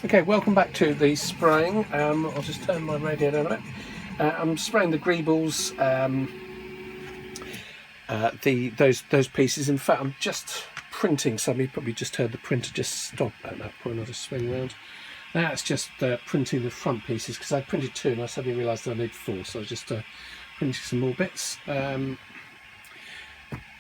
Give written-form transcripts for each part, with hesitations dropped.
Okay, welcome back to the spraying. I'll just turn my radio down a bit. I'm spraying the greebles, those pieces. In fact, I'm just printing some. You probably just heard the printer just stop at that point. I'll just swing around. That's just printing the front pieces because I printed 2 and I suddenly realised I need 4, so I was just printing some more bits.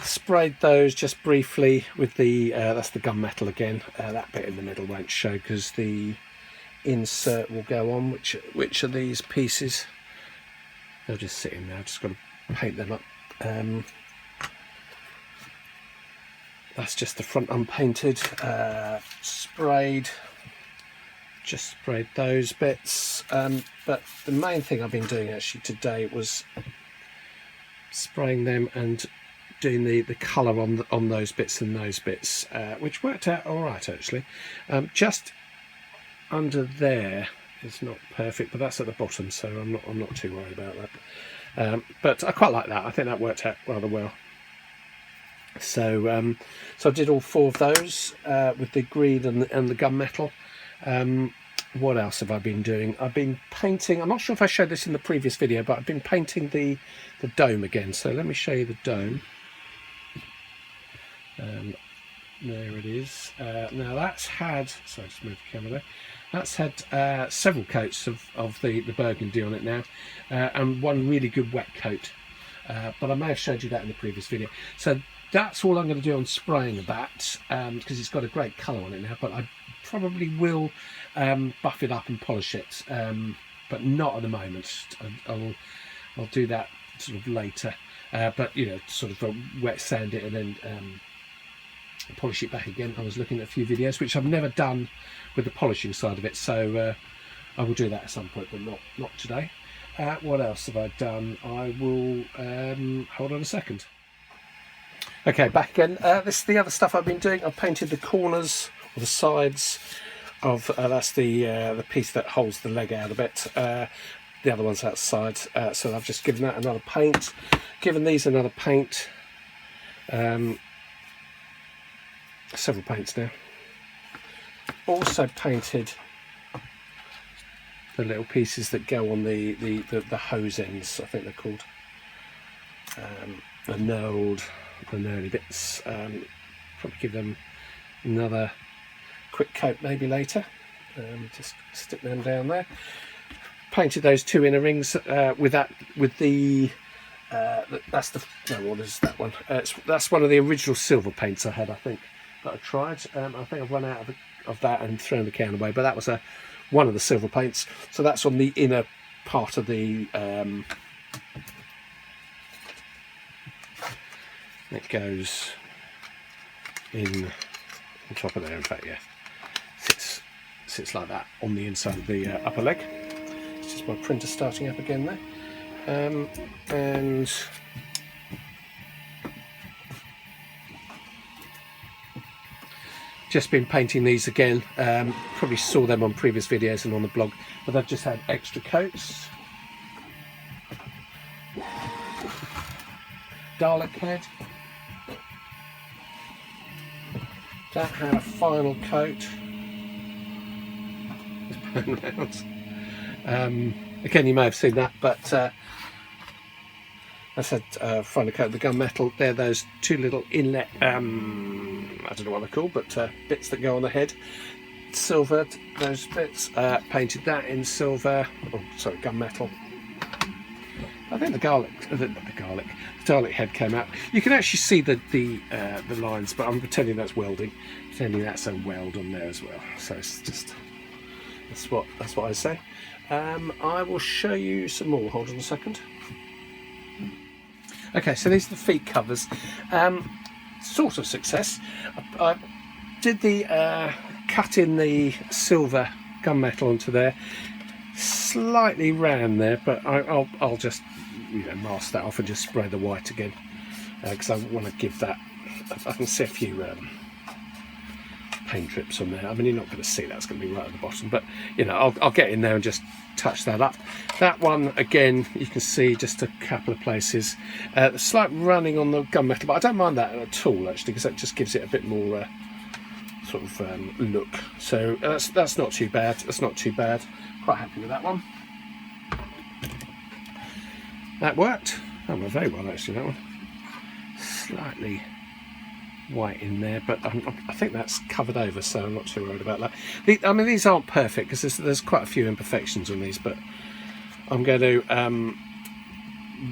Sprayed those just briefly with the that's the gunmetal again. That bit in the middle won't show because the insert will go on. Which are these pieces? They'll just sit in there. I've just got to paint them up. That's just the front unpainted. Sprayed. Just sprayed those bits. But the main thing I've been doing actually today was spraying them and doing the colour on those bits and those bits, which worked out all right actually. Just under there is not perfect, but that's at the bottom, so I'm not too worried about that. But I quite like that. I think that worked out rather well. So so I did all 4 of those with the green and the gunmetal. What else have I been doing? I've been painting. I'm not sure if I showed this in the previous video, but I've been painting the dome again. So let me show you the dome. There it is. Now that's had, sorry, just move the camera there. That's had several coats of the burgundy on it now, and one really good wet coat. But I may have showed you that in the previous video. So that's all I'm going to do on spraying of that, because it's got a great colour on it now. But I probably will buff it up and polish it, but not at the moment. I'll do that sort of later. But you know, sort of wet sand it and then polish it back again. I was looking at a few videos which I've never done with the polishing side of it, so I will do that at some point, but not today. What else have I done? I will hold on a second. Okay, back again. This is the other stuff I've been doing. I've painted the corners or the sides of that's the piece that holds the leg out a bit. The other one's outside, so I've just given that another paint. Given these another paint. Several paints now. Also painted the little pieces that go on the hose ends, I think they're called. The knurled bits. Probably give them another quick coat maybe later. Just stick them down there. Painted those 2 inner rings with the that's the no, what is that one? That's one of the original silver paints I had, I think, that I tried. I think I've run out of that and thrown the can away, but that was one of the silver paints. So that's on the inner part of the it goes in on top of there. In fact, yeah, sits like that on the inside of the upper leg. It's just my printer starting up again there. And just been painting these again. Probably saw them on previous videos and on the blog, but I've just had extra coats. Dalek head. That had a final coat. Again, you may have seen that, but I said final coat of the gunmetal. They're those 2 little inlet, I don't know what they're called, but bits that go on the head. Silvered those bits, painted that in silver. Oh, sorry, gunmetal. I think the Dalek head came out. You can actually see the lines, but I'm pretending that's welding. Pretending that's a weld on there as well. So it's just that's what I say. I will show you some more. Hold on a second. Okay, so these are the feet covers. Sort of success. I did the cut in the silver gunmetal onto there. Slightly round there, but I'll just mask that off and just spray the white again because I want to give that. I can see a few paint drips on there. I mean, you're not going to see that; it's going to be right at the bottom, but I'll get in there and just touch that up. That one again, you can see just a couple of places. Slight running on the gunmetal, but I don't mind that at all actually, because that just gives it a bit more sort of look. So that's not too bad. That's not too bad. Quite happy with that one. That worked. That went very well actually. That one. Slightly white in there, but I think that's covered over, so I'm not too worried about that. I mean, these aren't perfect because there's quite a few imperfections on these, but I'm going to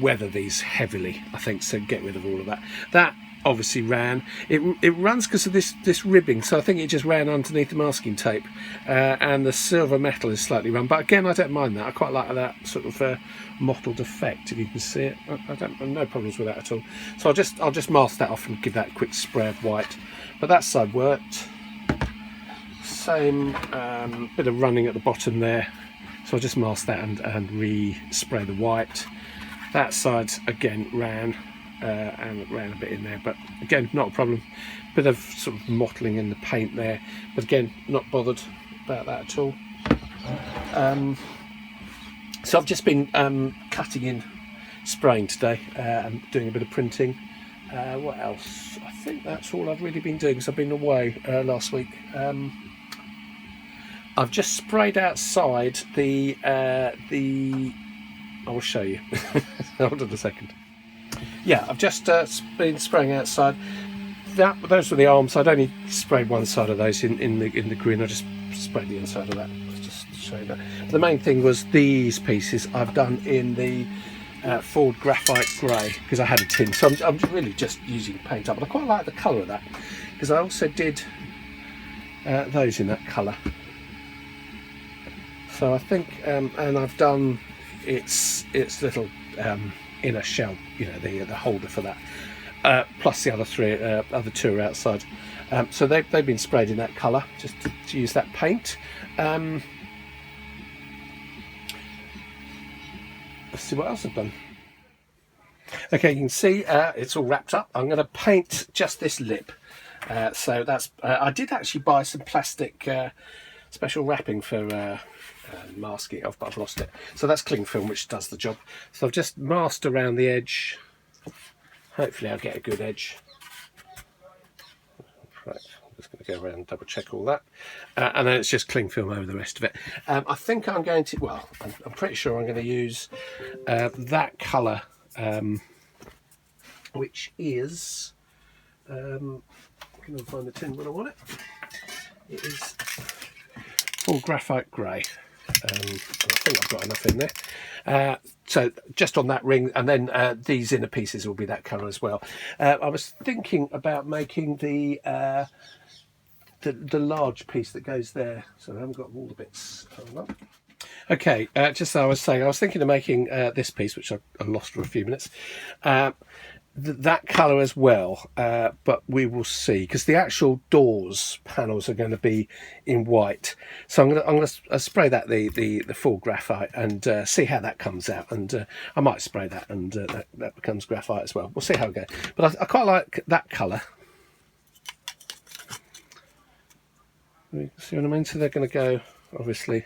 weather these heavily, I think, so get rid of all of that. That obviously ran. It runs because of this ribbing, so I think it just ran underneath the masking tape, and the silver metal is slightly run. But again, I don't mind that. I quite like that sort of mottled effect, if you can see it. I don't have no problems with that at all. So I'll just mask that off and give that a quick spray of white. But that side worked. Same bit of running at the bottom there. So I'll just mask that and re-spray the white. That side again ran. And ran a bit in there, but again, not a problem. Bit of sort of mottling in the paint there, but again, not bothered about that at all. So I've just been cutting in, spraying today, and doing a bit of printing. What else? I think that's all I've really been doing because I've been away last week. I've just sprayed outside the I will show you. Hold on a second. Yeah, I've just been spraying outside. Those were the arms. I'd only sprayed one side of those in the green. I just sprayed the inside of that. Just to show you that. But the main thing was these pieces I've done in the Ford graphite grey because I had a tin. So I'm really just using paint up, but I quite like the colour of that because I also did those in that colour. So I think, and I've done its little inner shell, you know, the holder for that, plus the other two are outside. So they've been sprayed in that colour just to use that paint. Let's see what else I've done. Okay, you can see it's all wrapped up. I'm going to paint just this lip. So that's I did actually buy some plastic special wrapping for masking. I've lost it. So that's cling film, which does the job. So I've just masked around the edge. Hopefully I'll get a good edge. Right, I'm just going to go around and double check all that. And then it's just cling film over the rest of it. I think I'm going to, well, I'm pretty sure I'm going to use that colour, which is, I'm going to find the tin when I want it. It is all graphite grey. I think I've got enough in there. So just on that ring, and then these inner pieces will be that colour as well. I was thinking about making the large piece that goes there. So I haven't got all the bits. Hold on. Okay, just as I was saying, I was thinking of making this piece, which I lost for a few minutes. That colour as well, but we will see because the actual doors panels are going to be in white. So I'm going to spray that the full graphite and see how that comes out. And I might spray that and that becomes graphite as well. We'll see how it goes. But I quite like that colour. See what I mean? So they're going to go obviously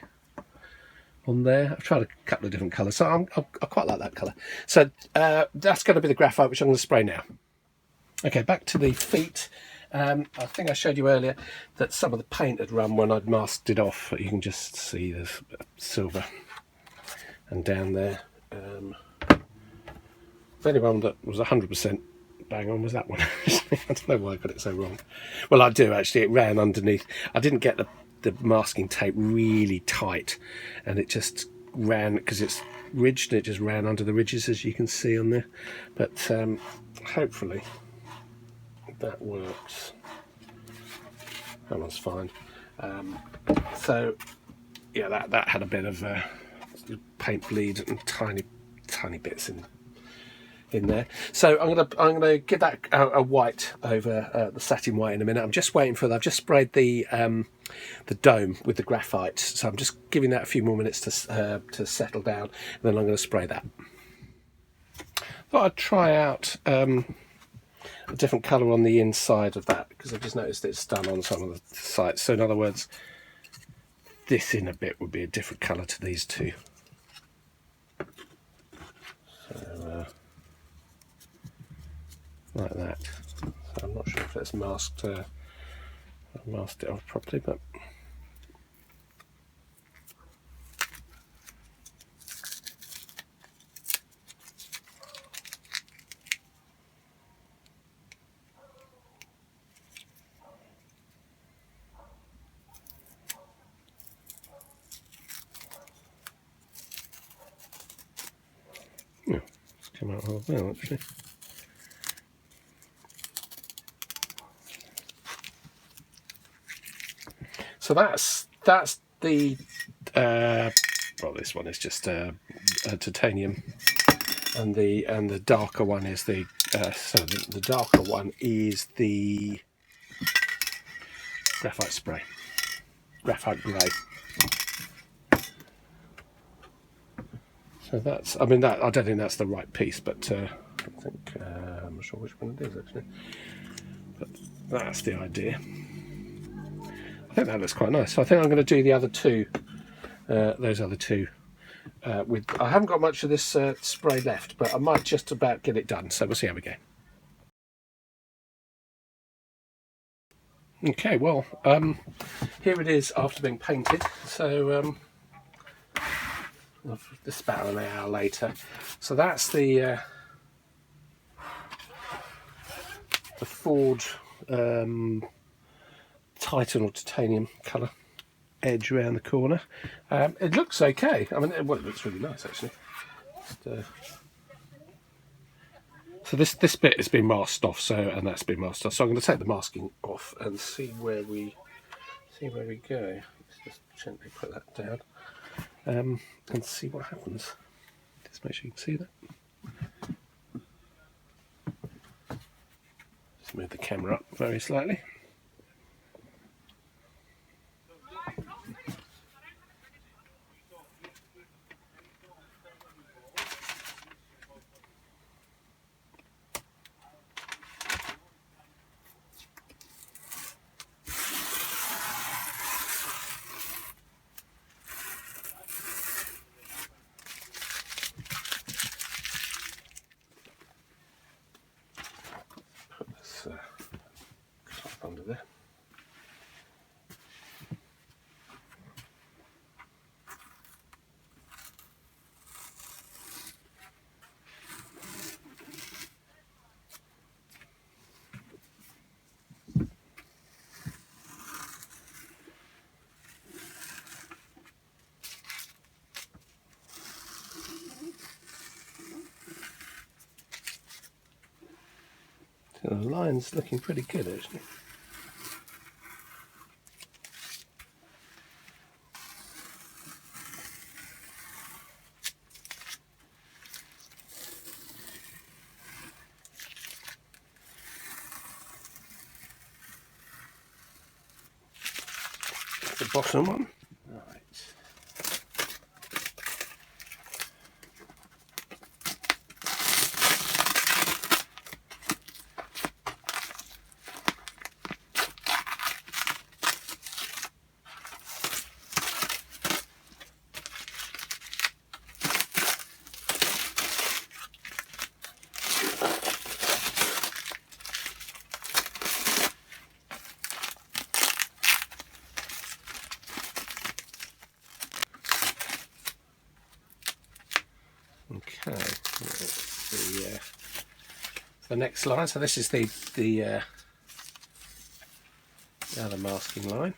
on there. I've tried a couple of different colours, so I quite like that colour. So that's going to be the graphite, which I'm going to spray now. Okay, back to the feet. I think I showed you earlier that some of the paint had run when I'd masked it off. You can just see the silver and down there. The only one that was 100% bang on was that one. I don't know why I got it so wrong. Well, I do actually. It ran underneath. I didn't get the masking tape really tight, and it just ran because it's ridged. It just ran under the ridges, as you can see on there. But hopefully that works. That one's fine. So yeah, that had a bit of paint bleed and tiny bits in there. So I'm gonna give that a white over the satin white in a minute. I'm just waiting for that. I've just sprayed the dome with the graphite, so I'm just giving that a few more minutes to settle down, and then I'm going to spray that. Thought I'd try out a different colour on the inside of that because I've just noticed it's done on some of the sites. So in other words, this inner bit would be a different colour to these two. So like that. So I'm not sure if that's masked. I'll masked it off properly, but yeah, it's come out half well actually. So that's the well, this one is just a titanium, and the darker one is the the darker one is the graphite spray, graphite grey. So that's, I mean, that I don't think that's the right piece, but I think I'm not sure which one it is actually. But that's the idea. I think that looks quite nice. So I think I'm going to do the other two, those other two. With I haven't got much of this spray left, but I might just about get it done. So we'll see how we go. Okay, well, here it is after being painted. So this about an hour later. So that's the Ford Titan or titanium colour edge around the corner. It looks okay. I mean, well, it looks really nice actually. Just, so this bit has been masked off, and that's been masked off. So I'm going to take the masking off and see where we go. Let's just gently put that down and see what happens. Just make sure you can see that. Just move the camera up very slightly. Put this cloth under there. So the line's looking pretty good actually. The bottom one. Right. Okay, the next line. So this is the other masking line.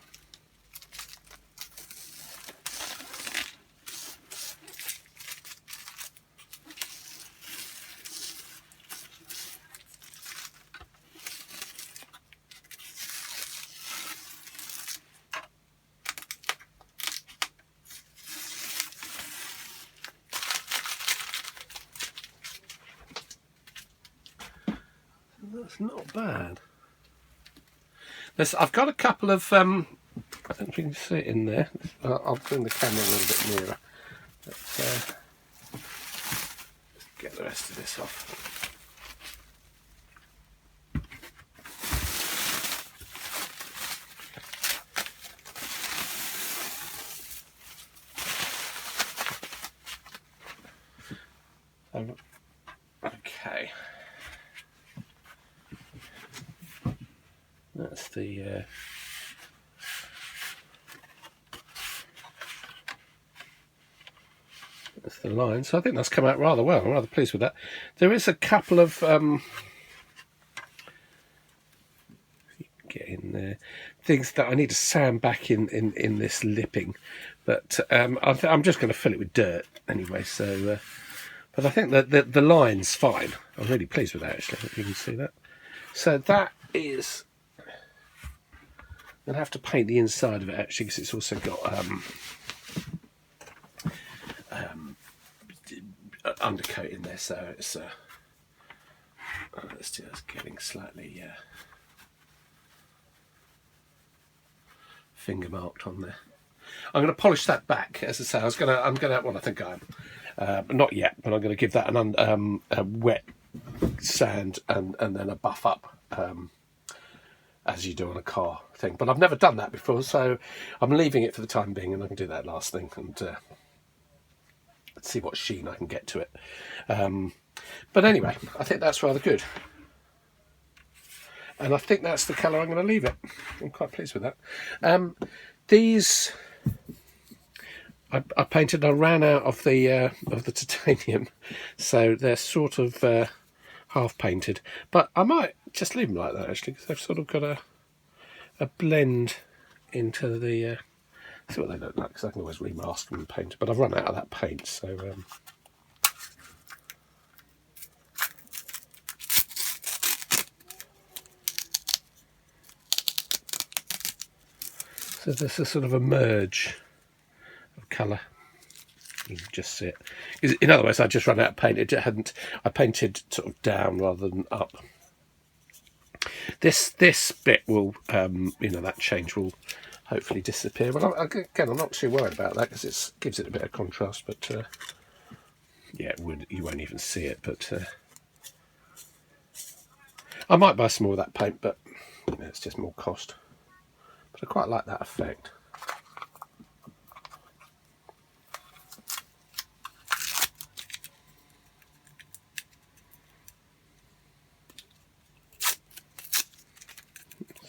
That's not bad. I've got a couple of, I don't know if you can see it in there. I'll bring the camera a little bit nearer. But, let's get the rest of this off. Okay. That's the the line. So I think that's come out rather well. I'm rather pleased with that. There is a couple of get in there things that I need to sand back in this lipping, but I'm just going to fill it with dirt anyway. So, but I think that the line's fine. I'm really pleased with that, actually. You can see that. So that is. I'm going to have to paint the inside of it, actually, because it's also got undercoat in there, so it's just getting slightly finger marked on there. I'm going to polish that back, as I say. I'm gonna. Well, I think I am. Not yet, but I'm going to give that a wet sand and then a buff up. As you do on a car thing, but I've never done that before, so I'm leaving it for the time being, and I can do that last thing and see what sheen I can get to it. But anyway, I think that's rather good, and I think that's the colour I'm going to leave it. I'm quite pleased with that. These I painted. I ran out of the titanium, so they're sort of half painted, but I might just leave them like that, actually, because they've sort of got a blend into the see what they look like, because I can always remask them and paint, but I've run out of that paint, so so there's a sort of a merge of colour. You can just see it. In other words, I just ran out of paint. I painted sort of down rather than up. This bit will, that change will hopefully disappear. Well, again, I'm not too worried about that because it gives it a bit of contrast. But yeah, you won't even see it. But I might buy some more of that paint, but it's just more cost. But I quite like that effect.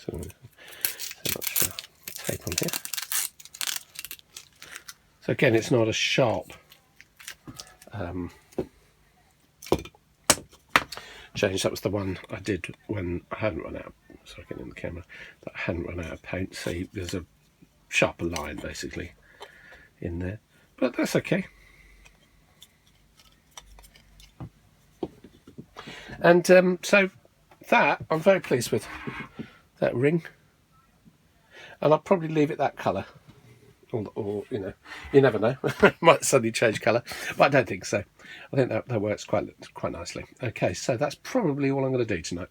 So much tape on here. So again, it's not a sharp change. That was the one I did when I hadn't run out. Sorry, getting in the camera. That I hadn't run out of paint. So there's a sharper line basically in there, but that's okay. And so that I'm very pleased with. That ring, and I'll probably leave it that colour, or you never know, might suddenly change colour, but I don't think so. I think that works quite nicely. Okay, so that's probably all I'm going to do tonight.